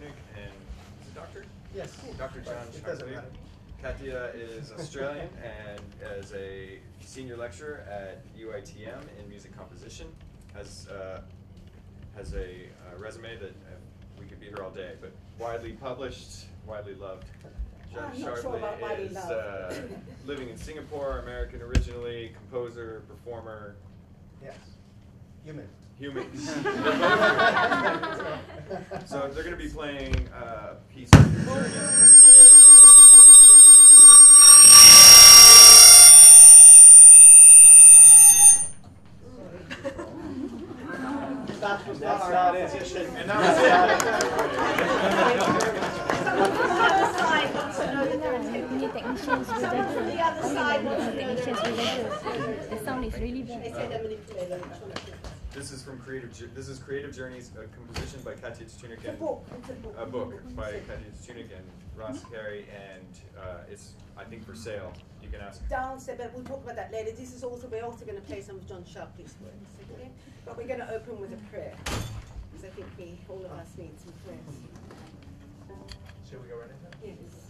Tunick and is it Doctor? Yes. Dr. John Sharpley. Katia is Australian and is a senior lecturer at UITM in music composition. Has a resume that we could be here all day, but widely published, widely loved. John Sharpley is living in Singapore, American originally, composer, performer. Yes. Human. Humans. So they're going to be playing a piece of Journey. That's not it. And that was it. The other side wants to know the sound is really bad. They say they're manipulating. This is from Creative Journeys, a composition by Katia Tunick. It's a book. It's a book by Katia Tunick and Ross Carey, and it's, I think, for sale. You can ask. Downstairs, but we'll talk about that later. This is also, we're also going to play some of John Sharpley's works, okay? But we're going to open with a prayer, because I think all of us need some prayers. Should we go right into that? Yes.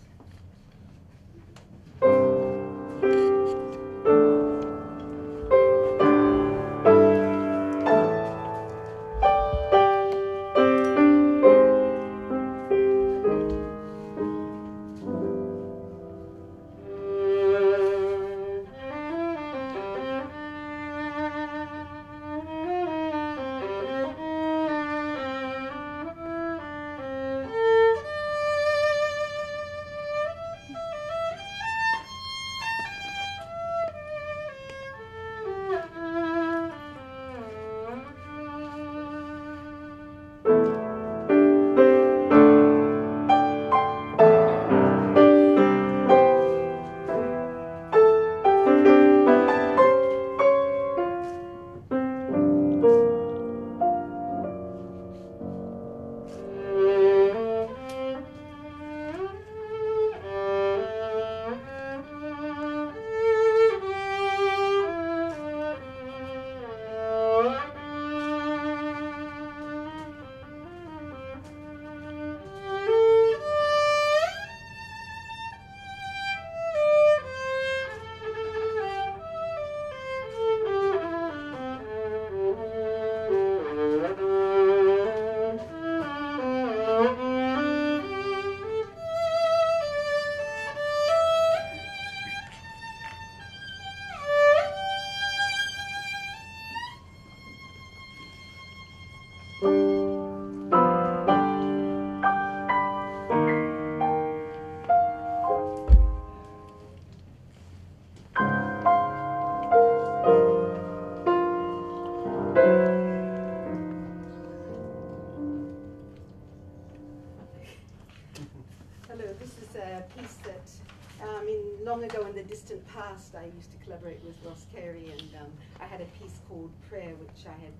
Long ago in the distant past, I used to collaborate with Ross Carey, and I had a piece called Prayer, which I had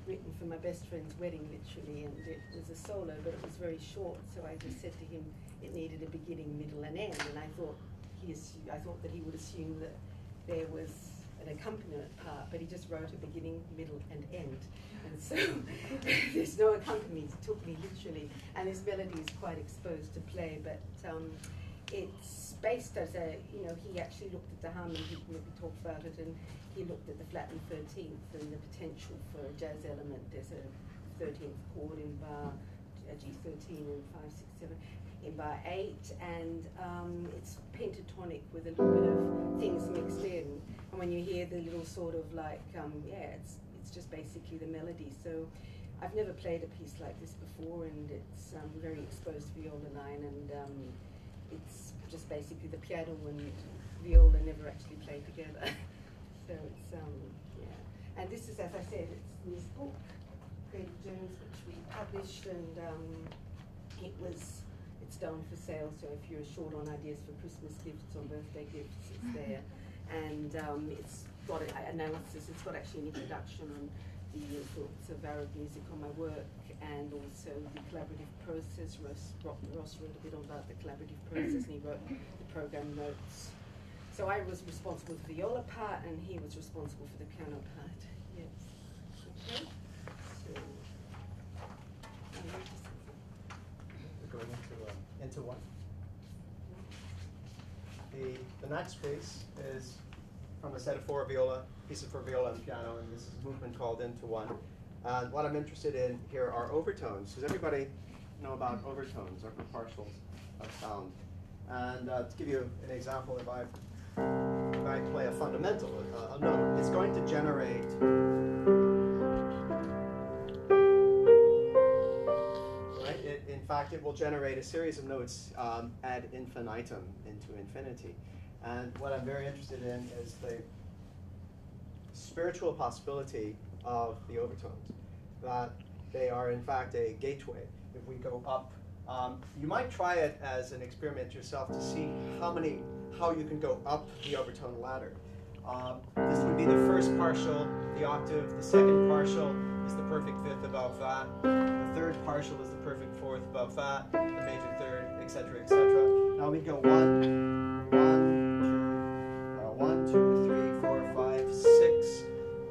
written for my best friend's wedding, literally, and it was a solo, but it was very short, so I just said to him it needed a beginning, middle, and end, and I thought that he would assume that there was an accompaniment part, but he just wrote a beginning, middle, and end, and so there's no accompaniment. It took me literally, and this melody is quite exposed to play, but it's based as a, he actually looked at the harmony, he maybe talked about it, and he looked at the flattened 13th and the potential for a jazz element. There's a 13th chord in bar G13 and 5, 6, 7 in bar 8, and it's pentatonic with a little bit of things mixed in. And when you hear the little sort of like, it's just basically the melody. So I've never played a piece like this before, and it's very exposed viola line, and it's just basically the piano and viola never actually play together. So it's, yeah. And this is, as I said, it's this book, Creative Journeys, which we published, and it's down for sale, so if you're short on ideas for Christmas gifts or birthday gifts, it's there. And it's got an analysis, it's got actually an introduction on the influence of Arab music on my work, and also the collaborative process. Ross wrote a bit about the collaborative process, and he wrote the program notes. So I was responsible for the viola part, and he was responsible for the piano part. Yes. Okay. So, into one. The next piece is from a set of pieces for viola and piano, and this is a movement called Into One. And what I'm interested in here are overtones. Does everybody know about overtones, upper partials of sound? And to give you an example, if I play a fundamental, a note, it's going to generate in fact, it will generate a series of notes ad infinitum, into infinity. And what I'm very interested in is the spiritual possibility of the overtones, that they are in fact a gateway. If we go up, you might try it as an experiment yourself to see how you can go up the overtone ladder. This would be the first partial, the octave. The second partial is the perfect fifth above that. The third partial is the perfect fourth above that. The major third, etc., etc. Now we go 1, 2, 3, 4, 5, 6.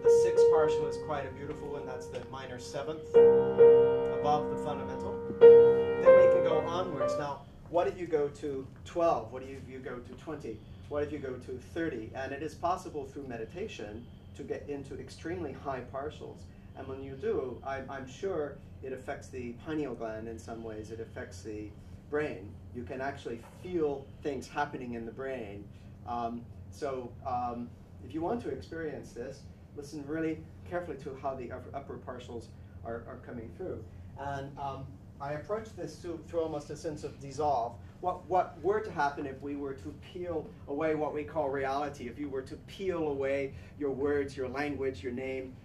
The sixth partial is quite a beautiful one. That's the minor seventh above the fundamental. Then we can go onwards. Now, what if you go to 12? What if you go to 20? What if you go to 30? And it is possible through meditation to get into extremely high partials. And when you do, I'm sure it affects the pineal gland in some ways. It affects the brain. You can actually feel things happening in the brain. If you want to experience this, listen really carefully to how the upper partials are coming through. And I approach this through almost a sense of dissolve. What were to happen if we were to peel away what we call reality, if you were to peel away your words, your language, your name,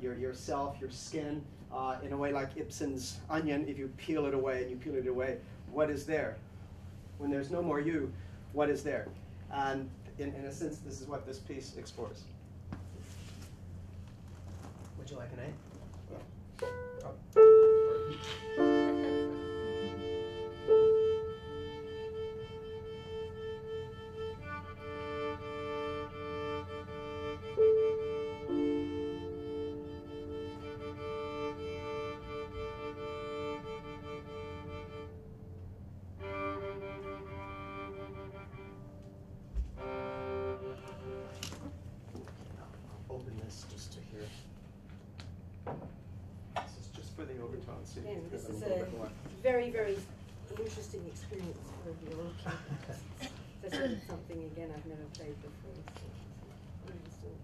yourself, your skin, in a way like Ibsen's onion, if you peel it away and you peel it away, what is there? When there's no more you, what is there? And in a sense, this is what this piece explores. Would you like an A? Open this just to hear. This is just for the overtones. So Again, this is a a very, very interesting experience for the viola. This is something, again, I've never played before. So interesting.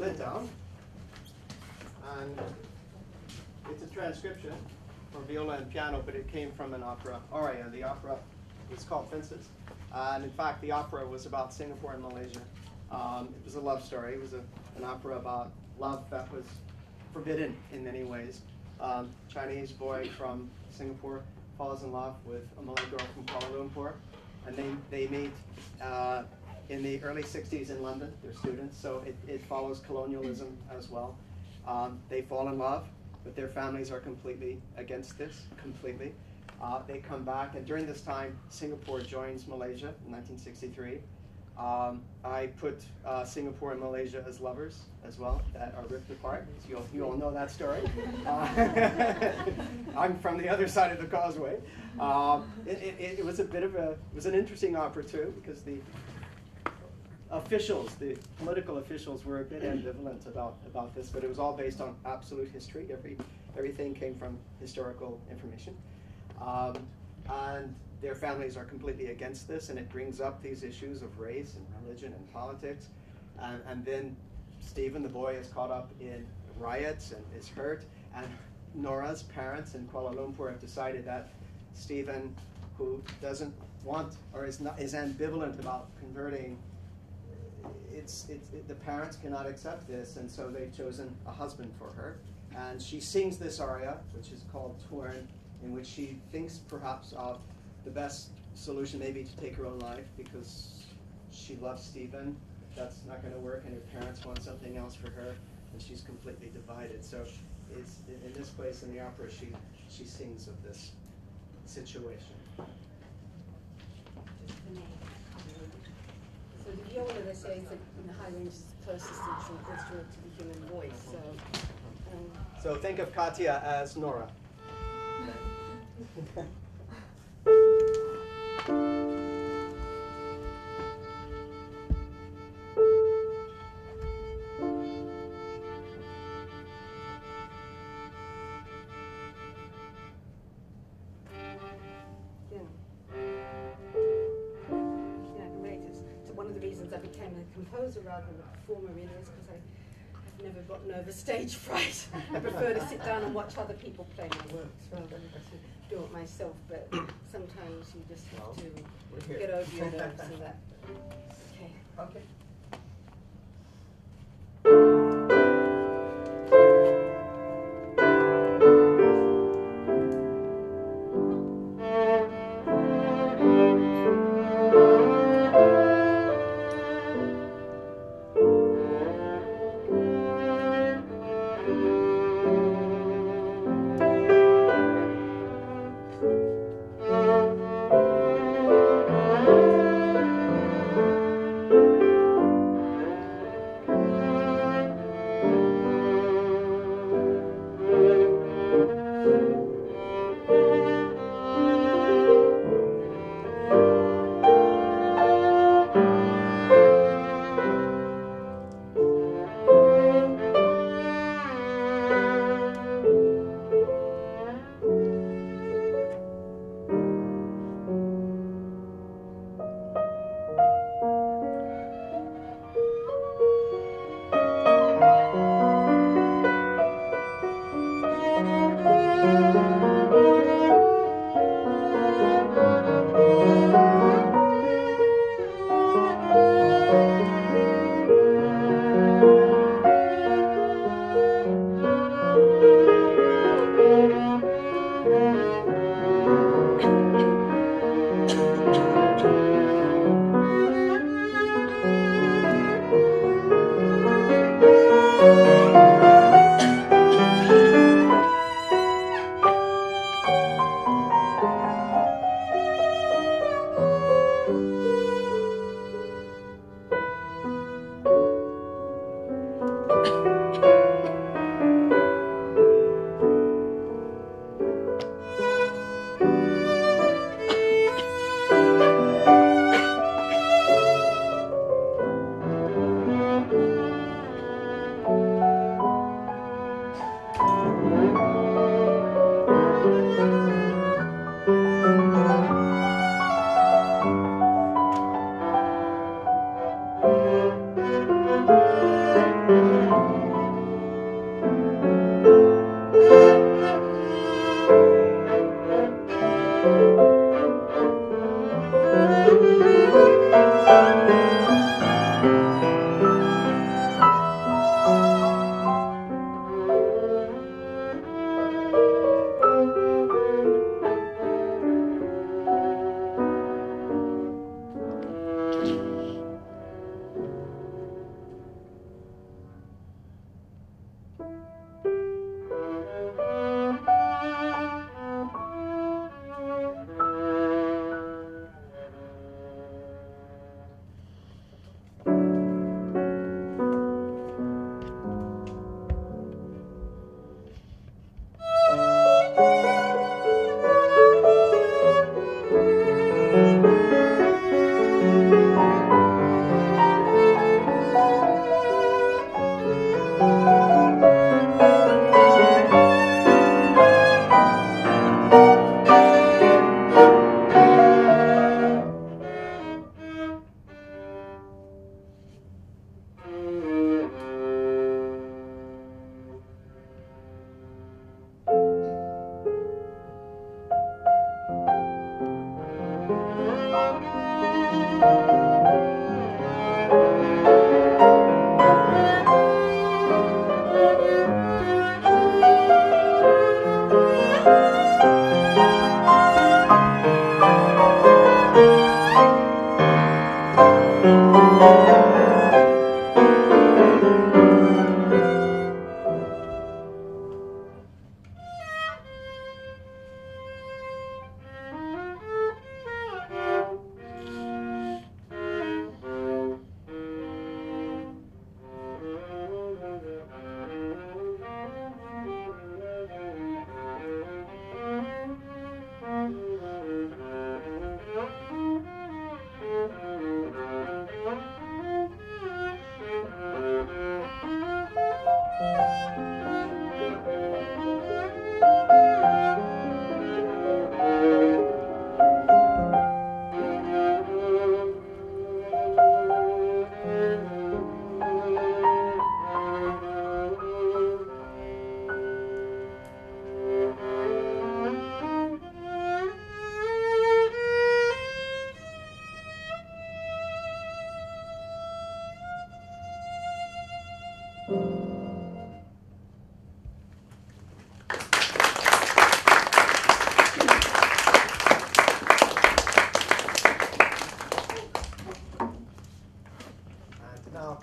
lid down, and it's a transcription for viola and piano, but it came from an opera, Aria the Opera. It's called Fences. And in fact, the opera was about Singapore and Malaysia. It was a love story. It was an opera about love that was forbidden in many ways. Chinese boy from Singapore falls in love with a Malay girl from Kuala Lumpur, and they meet in the early 60s in London. They're students, so it follows colonialism as well. They fall in love, but their families are completely against this, completely. They come back, and during this time, Singapore joins Malaysia in 1963. I put Singapore and Malaysia as lovers as well, that are ripped apart. So you all know that story. I'm from the other side of the causeway. It was a bit of it was an interesting opera too, because the officials, the political officials, were a bit ambivalent about this, but it was all based on absolute history. Everything came from historical information. And their families are completely against this, and it brings up these issues of race and religion and politics. And then Stephen, the boy, is caught up in riots and is hurt. And Nora's parents in Kuala Lumpur have decided that Stephen, who doesn't want or is ambivalent about converting, the parents cannot accept this, and so they've chosen a husband for her. And she sings this aria, which is called Torn, in which she thinks perhaps of the best solution maybe to take her own life because she loves Stephen. That's not going to work, and her parents want something else for her, and she's completely divided. So it's in this place in the opera she sings of this situation. So the viola, they say, is in the high range is the closest instrument to the human voice. So think of Katia as Nora. One of the reasons I became a composer rather than a performer really is because I've never gotten over stage fright. I prefer to sit down and watch other people play my works rather than to do it myself, but sometimes you just have to get over your nerves and that. Okay. Okay.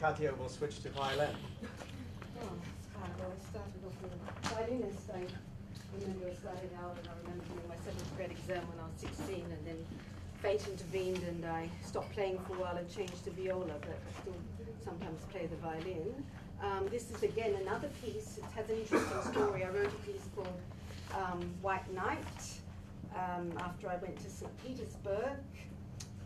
Katia will switch to violin. Oh, well, I started off with a violinist. I remember I started out, and I remember doing my 7th grade exam when I was 16, and then fate intervened, and I stopped playing for a while and changed to viola, but I still sometimes play the violin. This is again another piece. It has an interesting story. I wrote a piece called White Night after I went to St. Petersburg,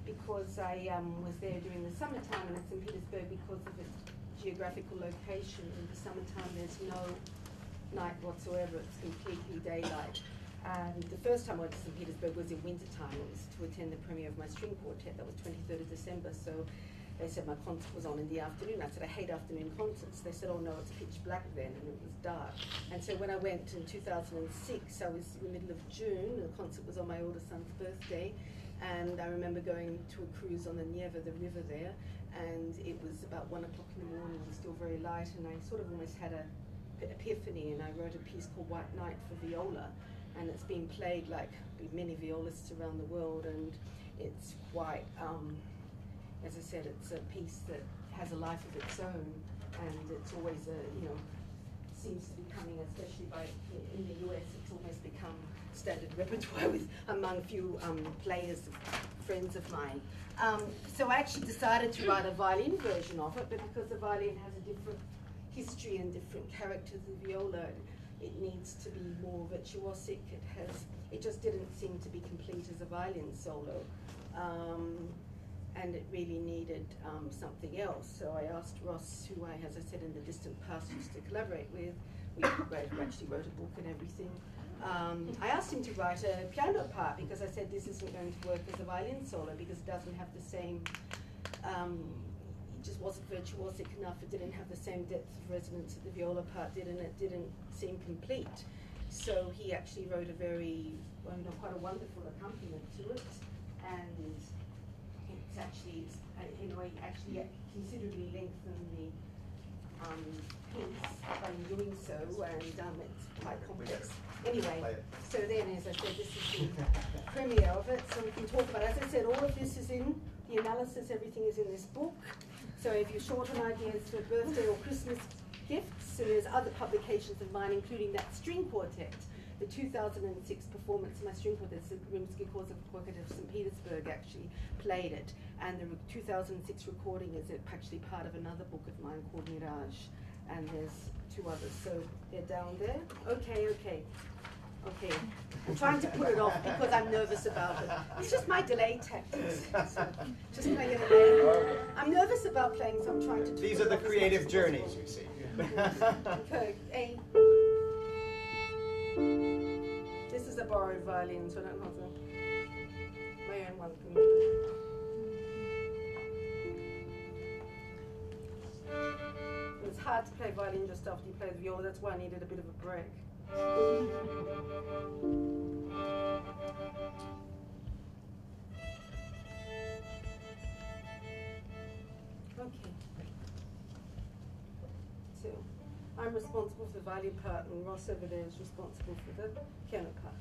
because I was there during the summertime, and at St. Petersburg, because of its geographical location, in the summertime there's no night whatsoever, it's completely daylight. And the first time I went to St. Petersburg was in wintertime. It was to attend the premiere of my string quartet. That was 23rd of December, so they said my concert was on in the afternoon. I said, I hate afternoon concerts. They said, oh no, it's pitch black then, and it was dark. And so when I went in 2006, I was in the middle of June, the concert was on my older son's birthday, and I remember going to a cruise on the Neva, the river there, and it was about 1 o'clock in the morning, it was still very light, and I sort of almost had an epiphany, and I wrote a piece called White Night for viola, and it's been played like many violists around the world, and it's quite, as I said, it's a piece that has a life of its own, and it's always a, seems to be coming, especially in the US, it's almost become standard repertoire with among few players, friends of mine. So I actually decided to write a violin version of it, but because the violin has a different history and different character than viola, it needs to be more virtuosic. It just didn't seem to be complete as a violin solo. And it really needed something else. So I asked Ross, who I, as I said, in the distant past used to collaborate with. We actually wrote a book and everything. I asked him to write a piano part, because I said this isn't going to work as a violin solo because it doesn't have the same, it just wasn't virtuosic enough. It didn't have the same depth of resonance that the viola part did, and it didn't seem complete. So he actually wrote a very, quite a wonderful accompaniment to it, and it's actually, in a way, actually considerably lengthened the piece by doing so, and it's quite complex. Anyway, so then, as I said, this is the premiere of it, so we can talk about it. As I said, all of this is in the analysis, everything is in this book. So if you're short on ideas for birthday or Christmas gifts, so there's other publications of mine, including that string quartet. The 2006 performance of my string quartet, the Rimsky-Korsakov Quartet of St. Petersburg actually played it, and the 2006 recording is actually part of another book of mine called Mirage, and there's 2 others, so they're down there. Okay. I'm trying to put it off because I'm nervous about it. It's just my delay tactics. So just playing it away. I'm nervous about playing, so I'm trying to. These are the creative journeys, you see. Okay. This is a borrowed violin, so I don't have my own one. It's hard to play violin just after you play the viola. That's why I needed a bit of a break. Okay. So I'm responsible for the violin part, and Ross over there is responsible for the piano part.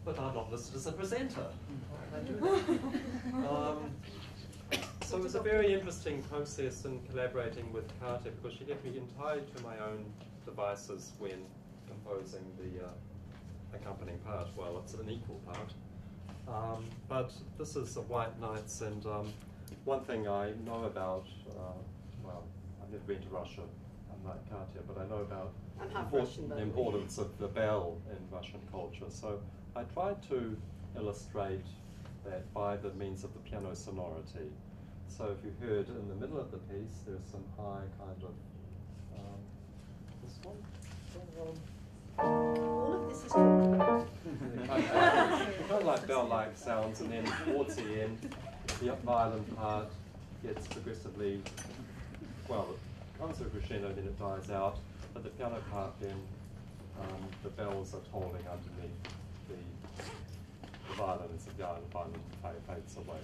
But I'm not listed as a presenter. So it was a very interesting process in collaborating with Katia, because she left me entirely to my own devices when composing the accompanying part. Well, it's an equal part. But this is a White Nights, and one thing I know about, well, I've never been to Russia, like Katya, but I know about I'm half Russian, by the the way. importance of the bell in Russian culture. So I tried to illustrate that by the means of the piano sonority. So if you heard in the middle of the piece, there's some high kind of, this one? All of this is talked about. kind of like bell-like sounds, and then towards the end, the violin part gets progressively, well, it comes to a crescendo, then it dies out, but the piano part then, the bells are tolling underneath the violin as the violin fades away.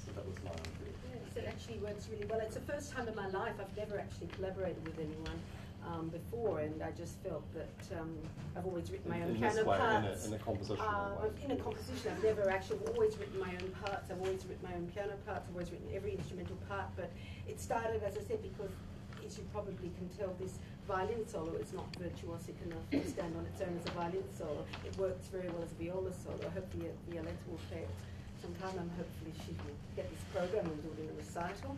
So that was my idea. Yes, it actually works really well. It's the first time in my life I've never actually collaborated with anyone before, and I just felt that I've always written my own piano parts. In a compositional way. In a composition, I've never actually always written my own parts. I've always written my own piano parts. I've always written every instrumental part. But it started, as I said, because as you probably can tell, this violin solo is not virtuosic enough to stand on its own as a violin solo. It works very well as a viola solo. Hopefully, Violetta will play it sometime, and hopefully she will get this program and do it in a recital,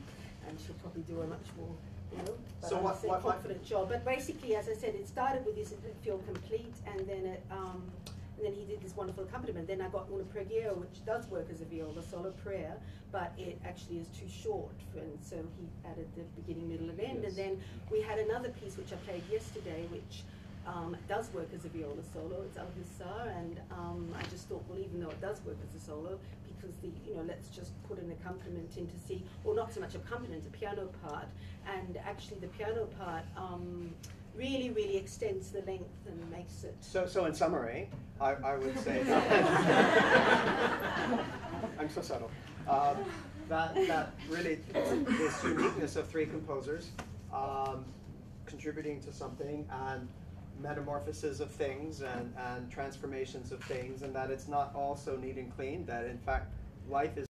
and she'll probably do a much more, but so what confident job. But basically, as I said, it started with this feel complete, and then it, and then he did this wonderful accompaniment. Then I got una preghiera, which does work as a viola solo prayer, but it actually is too short, and so he added the beginning, middle, and end. Yes. And then we had another piece which I played yesterday, which does work as a viola solo. It's Al Hussar, and I just thought, well, even though it does work as a solo, because let's just put an accompaniment in to see, or not so much accompaniment, a piano part, and actually the piano part really, really extends the length and makes it. So in summary, I would say I'm so subtle. That really this uniqueness of three composers contributing to something, and metamorphoses of things, and transformations of things, and that it's not all so neat and clean, that in fact life is